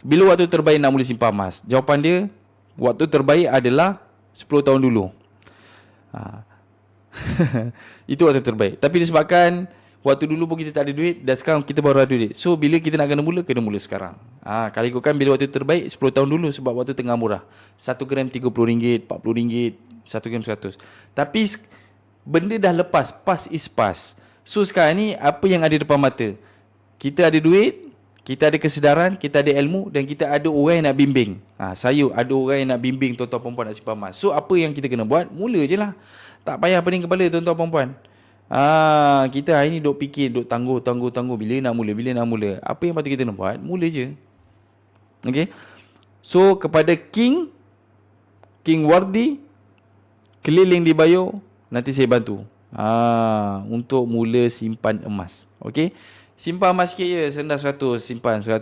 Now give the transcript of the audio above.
Bila waktu terbaik nak mula simpan emas? Jawapan dia, waktu terbaik adalah 10 tahun dulu. Itu waktu terbaik. Tapi disebabkan waktu dulu pun kita tak ada duit, dan sekarang kita baru ada duit. So bila kita nak kena mula sekarang. Kalau ikutkan bila waktu terbaik 10 tahun dulu, sebab waktu tengah murah. 1 gram RM30, RM40, 1 gram 100. Tapi benda dah lepas, past is past. So sekarang ni apa yang ada depan mata? Kita ada duit, kita ada kesedaran, kita ada ilmu, dan kita ada orang yang nak bimbing. Saya ada orang yang nak bimbing tuan-tuan perempuan nak simpan emas. So apa yang kita kena buat? Mula je lah. Tak payah pening kepala tuan-tuan perempuan. Kita hari ni duk fikir, duk tangguh. Bila nak mula. Apa yang patut kita nak buat? Mula je. Okay. So kepada King Wardi, keliling di bio, nanti saya bantu. Untuk mula simpan emas. Okay. Simpan emas sikit je. Sendah 100, simpan 100.